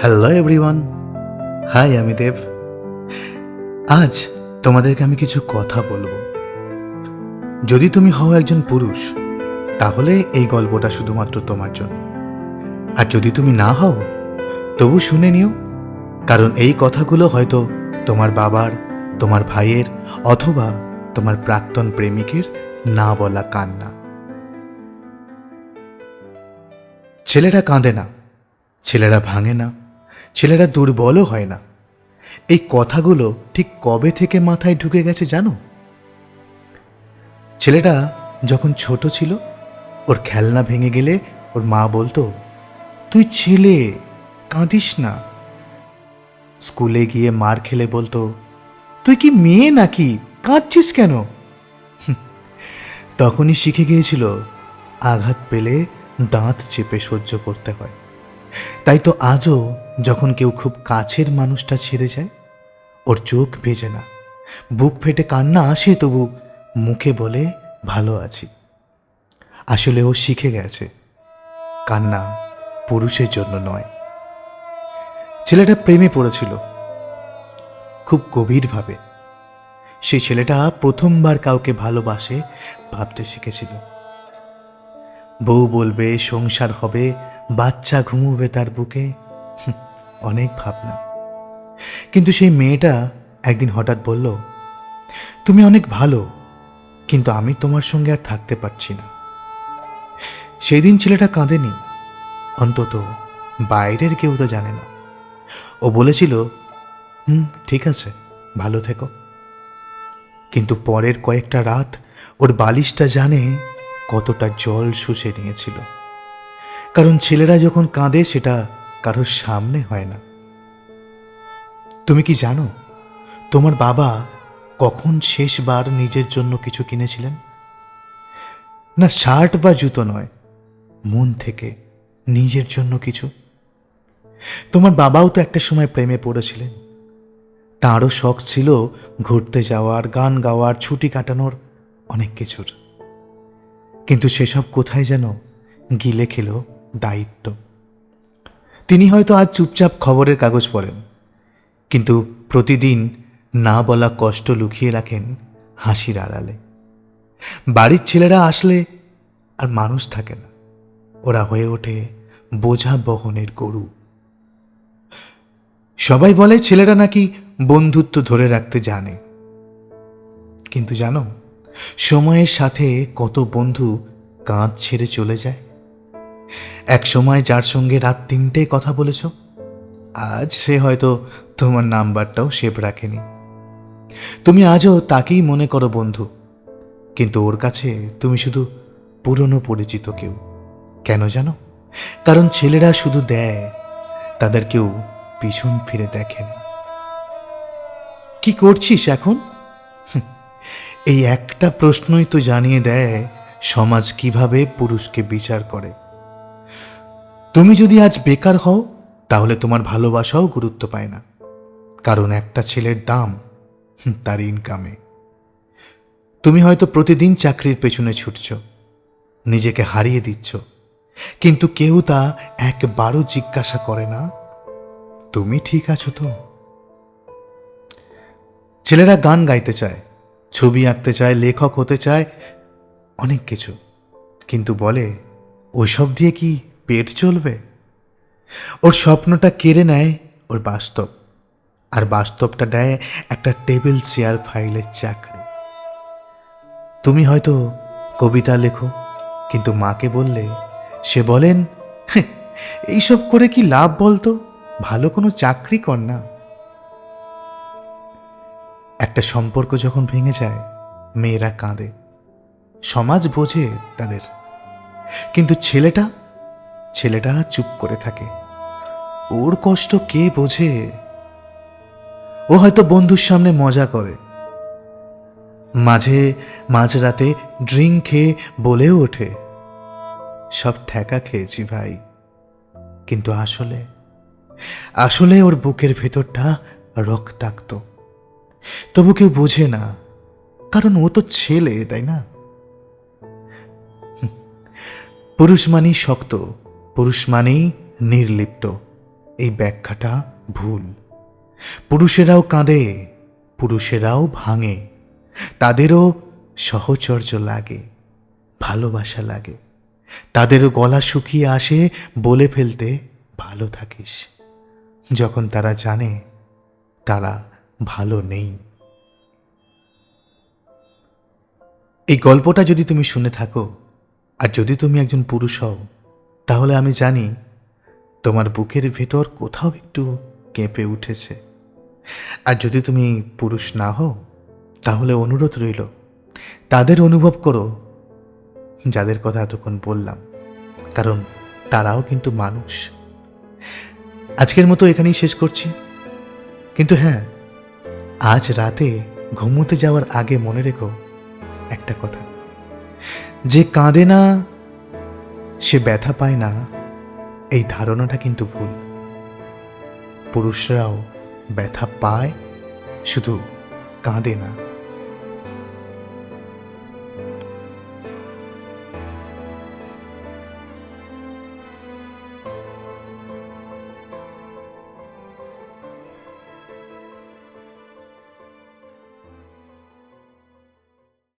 Hello everyone, high আমি দেব। আজ তোমাদেরকে আমি কিছু কথা বলবো। যদি তুমি হও একজন পুরুষ, তাহলে এই গল্পটা শুধুমাত্র তোমার জন্য। আর যদি তুমি না হও, তবু শুনে নিও, কারণ এই কথাগুলো হয়তো তোমার বাবার, তোমার ভাইয়ের অথবা তোমার প্রাক্তন প্রেমিকের না বলা কান্না। ছেলেরা কাঁদে না, ছেলেরা ভাঙে না, ছেলেরা দুর্বলও হয় না। এই কথাগুলো ঠিক কবে থেকে মাথায় ঢুকে গেছে জানো? ছেলেটা যখন ছোট ছিল, ওর খেলনা ভেঙে গেলে ওর মা বলতো, তুই ছেলে, কাঁদিস না। স্কুলে গিয়ে মার খেলে বলতো, তুই কি মেয়ে নাকি, কাঁদছিস কেন? তখনই শিখে গিয়েছিল আঘাত পেলে দাঁত চেপে সহ্য করতে হয়। তাই তো আজও যখন কেউ খুব কাছের মানুষটা ছেড়ে যায়, ওর চোখ ভেজে না, বুক ফেটে কান্না আসে, তবু মুখে বলে ভালো আছি। আসলে ও শিখে গেছে কান্না পুরুষের জন্য নয়। ছেলেটা প্রেমে পড়েছিল খুব গভীরভাবে। সেই ছেলেটা প্রথমবার কাউকে ভালোবাসে ভাবতে শিখেছিল। বউ বলবে, সংসার হবে, বাচ্চা ঘুমুবে তার বুকে, অনেক ভাবনা। কিন্তু সেই মেয়েটা একদিন হঠাৎ বলল, তুমি অনেক ভালো, কিন্তু আমি তোমার সঙ্গে আর থাকতে পারছি না। সেই দিন ছেলেটা কাঁদেনি, অন্তত বাইরের কেউ তো জানে না। ও বলেছিল, ঠিক আছে, ভালো থেকো। কিন্তু পরের কয়েকটা রাত ওর বালিশটা জানে কতটা জল শুষে নিয়েছিল। কারণ ছেলেরা যখন কাঁদে, সেটা কারোর সামনে হয় না। তুমি কি জানো তোমার বাবা কখন শেষবার নিজের জন্য কিছু কিনেছিলেন? না শার্ট বা জুতো নয়, মন থেকে নিজের জন্য কিছু। তোমার বাবাও তো একটা সময় প্রেমে পড়েছিলেন। তাঁরও শখ ছিল ঘুরতে যাওয়ার, গান গাওয়ার, ছুটি কাটানোর, অনেক কিছুর। কিন্তু সেসব কোথায় যেন গিলে খেল দায়িত্ব। তিনি হয়তো আজ চুপচাপ খবরের কাগজ পড়েন, কিন্তু প্রতিদিন না বলা কষ্ট লুকিয়ে রাখেন হাসির আড়ালে। বাড়ির ছেলেরা আসলে আর মানুষ থাকে না, ওরা হয়ে ওঠে বোঝা বহনের গরু। সবাই বলে ছেলেরা নাকি বন্ধুত্ব ধরে রাখতে জানে, কিন্তু জানো সময়ের সাথে কত বন্ধু কাঁধ ছেড়ে চলে যায়। এক সময় যার সঙ্গে রাত 3টে কথা বলেছ, আজ সে হয়তো তোমার নাম্বারটাও সেভ রাখেনি। তুমি আজও তাকেই মনে করো বন্ধু, কিন্তু ওর কাছে তুমি শুধু পুরনো পরিচিত কেউ। কেন জানো? কারণ ছেলেরা শুধু দেয়, তাদের কেউ পিছন ফিরে দেখে না। কি করছিস এখন? এই একটা প্রশ্নই তো জানিয়ে দেয় সমাজ কিভাবে পুরুষকে বিচার করে। তুমি যদি আজ বেকার হও, তাহলে তোমার ভালোবাসাও গুরুত্ব পায় না, কারণ একটা ছেলের দাম তার ইনকামে। তুমি হয়তো প্রতিদিন চাকরির পেছনে ছুটছ, নিজেকে হারিয়ে দিচ্ছ, কিন্তু কেউ তা একবারও জিজ্ঞাসা করে না, তুমি ঠিক আছো তো? ছেলেরা গান গাইতে চায়, ছবি আঁকতে চায়, লেখক হতে চায়, অনেক কিছু, কিন্তু বলে ওইসব দিয়ে কি পেট চলবে? ওর স্বপ্নটা কেড়ে নেয় ওর বাস্তব, আর বাস্তবটা দেয় একটা টেবিল চেয়ার ফাইলের চাকরি। তুমি হয়তো কবিতা লেখো, কিন্তু মাকে বললে সে বলেন, এইসব করে কি লাভ বলতো, ভালো কোনো চাকরি কর না। একটা সম্পর্ক যখন ভেঙে যায়, মেয়েরা কাঁদে, সমাজ বোঝে তাদের, কিন্তু ছেলেটা ছেলেটা চুপ করে থাকে। ওর কষ্ট কে বোঝে? ও হয়তো বন্ধুর সামনে মজা করে, মাঝে মাঝরাতে ড্রিঙ্ক খেয়ে বলেও ওঠে, সব ঠেকা খেয়েছি ভাই। কিন্তু আসলে আসলে ওর বুকের ভেতরটা রক্তাক্ত। তবু কেউ বোঝে না, কারণ ও তো ছেলে, তাই না? পুরুষ মানেই শক্ত, পুরুষ মানেই নির্লিপ্ত, এই ব্যাখ্যাটা ভুল। পুরুষেরাও কাঁদে, পুরুষেরাও ভাঙে, তাদেরও সহচর্য লাগে, ভালোবাসা লাগে, তাদেরও গলা শুকিয়ে আসে বলে ফেলতে ভালো থাকিস, যখন তারা জানে তারা ভালো নেই। এই গল্পটা যদি তুমি শুনে থাকো, আর যদি তুমি একজন পুরুষ হও, তাহলে আমি জানি তোমার বুকের ভেতর কোথাও একটু কেঁপে উঠেছে। আর যদি তুমি পুরুষ না হও, তাহলে অনুরোধ রইল তাদের অনুভব করো যাদের কথা এতক্ষণ বললাম, কারণ তারাও কিন্তু মানুষ। আজকের মতো এখানেই শেষ করছি, কিন্তু হ্যাঁ, আজ রাতে ঘুমোতে যাওয়ার আগে মনে রেখো একটা কথা, যে কাঁদে না সে ব্যথা পায় না, এই ধারণাটা কিন্তু ভুল। পুরুষরাও ব্যথা পায়, শুধু কাঁদে না।